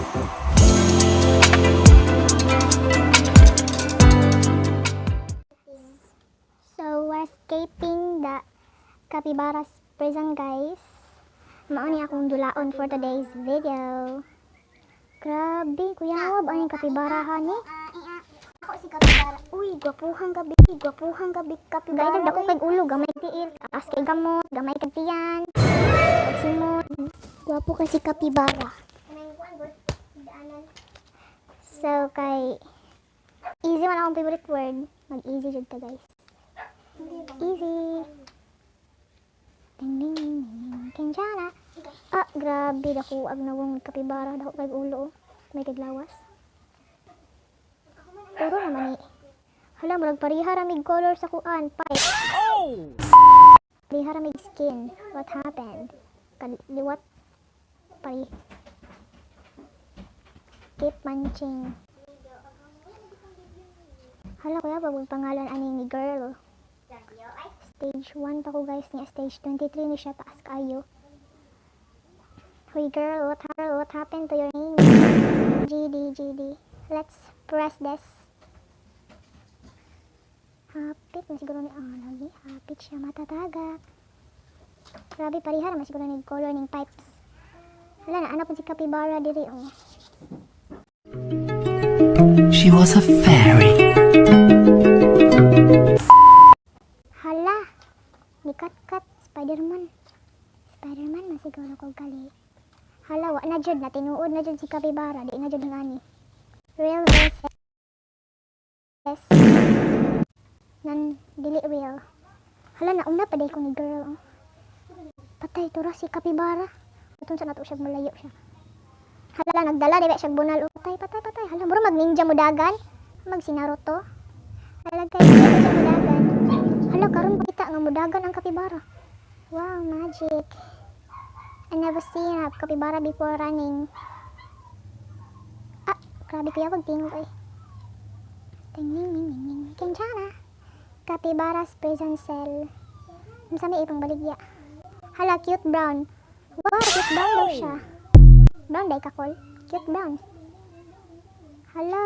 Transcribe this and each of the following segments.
So, we're escaping the capybara's prison, guys. Mauni akong dulaon for today's video. Grabe, kuya Hawab, anong capybara, honey? Ako si Kapibara. Uy, gwapuhang gabi, capybara. Guys, dako kay ulo, gamay tiil. Taas kay gamot, gamay kay tiyan. Pagsimot. Gwapo kasi capybara. So, kay easy man akong favorite word. Mag-easy jud ta, guys. Easy. Ding ding ding ding. Kenjana. Ah, grabe dako ag nawong capybara dako kay ulo. May kaglawas. Puro naman ni. Hala, murag pariha ramig color sa kuan. Pipe. Oh! Pariha ramig skin. What happened? Kaliwat. Pari. Keep munching. Hala, kuya, bagong pangalan ani ni girl. Stage 1 pa ko, guys, niya. Stage 23 ni siya, taas kayo. Hoy girl, what happened to your name? GD. Let's press this. Hapit na siguro ni, lagi. Hapit siya, matatagak. Grabe, parihara na siguro ni color ng pipes. Hala, naanap po si capybara diri, oh. She was a fairy. Hala, ni Kat, Spider-Man masiguro ko gali. Hala, wa na jud na tinuod na jud si capybara, di na jud ngani. Real versus nan dili real. Hala, nauna pa day ko ni girl. Patay to ra si capybara. Itong sa nato siya malayo siya. Hala, nagdala di ba siya bunal. Patay. Hala, muro mag ninja mo dagan. Mag si Naruto. Hala, guys, siya mudagan. Hala, karon pakita nga mudagan ang capybara. Wow, magic. I never seen a capybara before running. Ah, grabe kuya, wag tingog ay. Ting. Kenjana. Capybara's prison cell. Masami ipang baligya. Hala, cute brown. Wow, cute brown daw siya. Brown day kakol. Cute brown. Hala.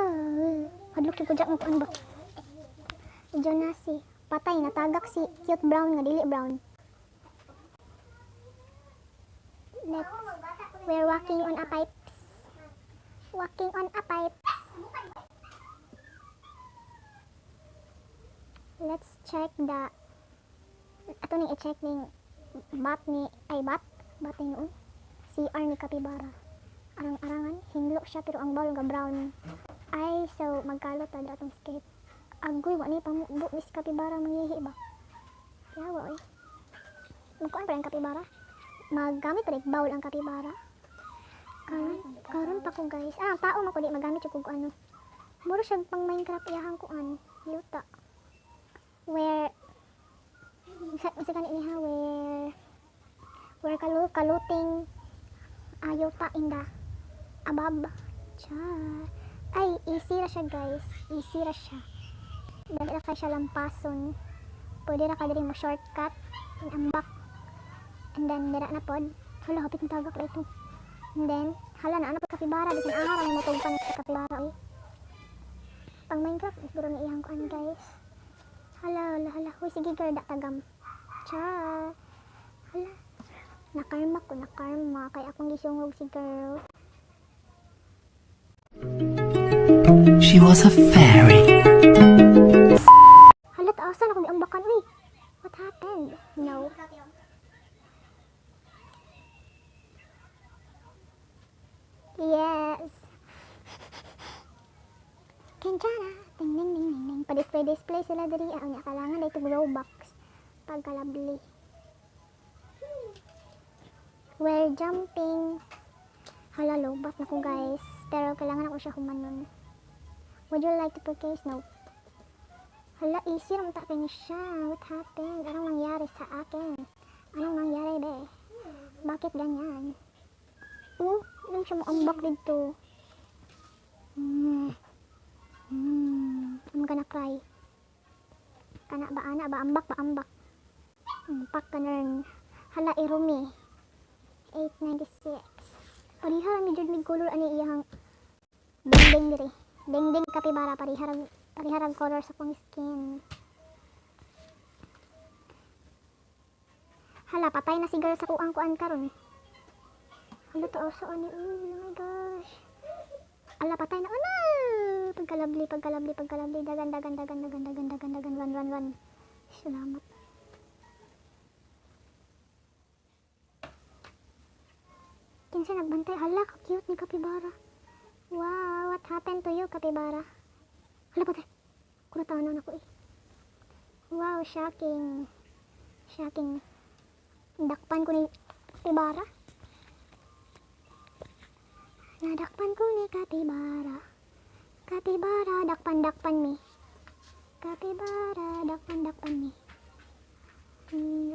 Hadlok yung kudyak mo kuan ba? Jonasi. Patay, natagak si cute brown nga dili brown. Next, we're walking on a pipe. Let's check the ato ning i-check ning bat ni noon. CR ni capybara. Arang-arangan, hinglo siya pero ang bawal nga brown. Ay, so magkalot ta atong skate. Agoy, wa ni pamubo ni capybara mangihi ba? Yawa oy. Magkuan pa ang capybara? Magamit pa rin bowl ang capybara. Karon pa ko, guys. Tao mako di magamit yung ano. Muro siya pang Minecraft iyahang kuan. Yuta. Where kaluting yuta in the above. Char. Ay, easy ra siya, guys. Easy ra siya. Dali ra kay siya lampason. Pwede ra ka diri mo shortcut. Ambak. And then, dira na pod. Hala, hapit ng tagak na ito. And then, hala na, ano pa capybara. Bikin ahara na matugpan sa capybara. Eh. Pang Minecraft, siguro na iyang kuan, guys. Hala. Huy, sige girl, tagam. Cha. Hala. Nakarma. Kaya akong gisungog si girl. She was a fairy. Hala, taasan ako di ambakan. Uy, what happened? No. Yes. Kenjana. Ting. Pa-display sila diri. Nya kalangan na itong Robux. Pagkalabli. We're jumping. Hala, lobat na ko, guys. Pero kailangan ako siya humanon. Would you like to purchase? No. Hala, easy naman takin niya siya. What happened? Anong nangyari sa akin? Anong nangyari, be? Bakit ganyan? Lang siya maambak dito. I'm gonna cry. Kana ba, ana ba? Ambak. Pak ka na rin. Hala, Irumi. 896. Parihara mi jud mig color ani iyang dingding diri. Dingding kapibara pariharag color sa kong skin. Hala, patay na si girl sa kuang karon. Hala, to also ani. Oh my gosh. Ala, patay na. Ala! Pagkalabli. Dagan. Run. Salamat. Kinsa nagbantay? Hala, ka-cute ni kapibara. Wow, what happened to you, kapibara? Hala, patay. Kunatawanan ako eh. Wow, shocking. Dakpan ko ni kapibara. Nadakpan ko ni kapibara. Kapibara, dakpan mi. Kapibara, dakpan mi.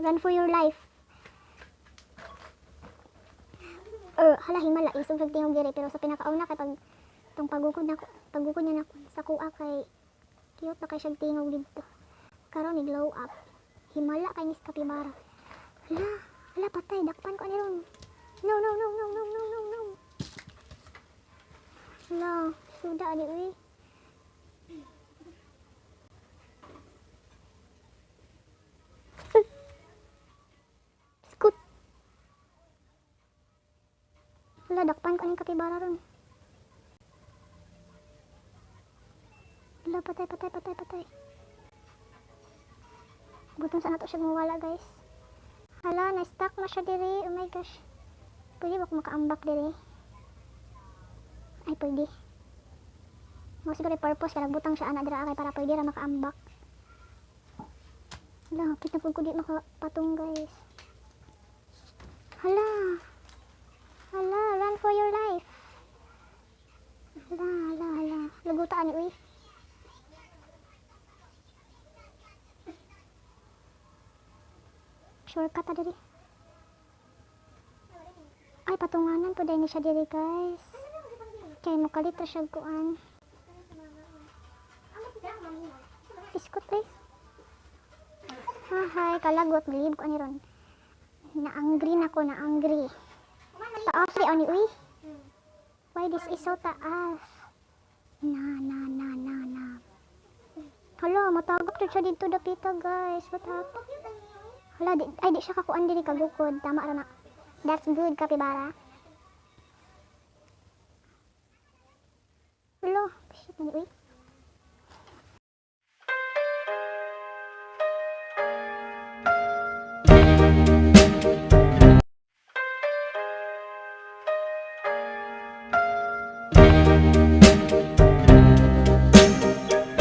Run for your life. Hala, himala, isog tingog diri, pero sa pinakauna kay pag tong pagukod niya na sa kuha kay cute na kay siyang tingog dito. Karon ni glow up. Himala kay ni kapibara. Hala, patay, dakpan ko ani ron. No. Hala, suda ani uy. Skut. Hala, dakpan ko ani kapibara ron. Hala, patay. Buton sa nato siya mawala, guys. Hala, na-stuck na siya diri. Oh my gosh. Pwede ba ako makaambak diri? Ay, pwede. Mo siguro yung purpose kaya nagbutang siya anak dira kay para pwede ra makaambak. Hala, hapit na po ko di makapatong, guys. Hala, run for your life. Hala. Lagutaan ni uy. Shortcut na diri. Ay, patunganan po dahil ni siya diri, guys. Kaya makalitra siya kuan. Iskot eh. Hi, kalagot. Bilib ko ani ron. Na-angry. Taas ri ani uy. Why this is so taas? Na. Hala, matagok jud siya dito dapita, guys. What happened? Hala, di siya kakuan diri kagukod. Tama ra na. That's good, kapibara. Hello, shit, uy.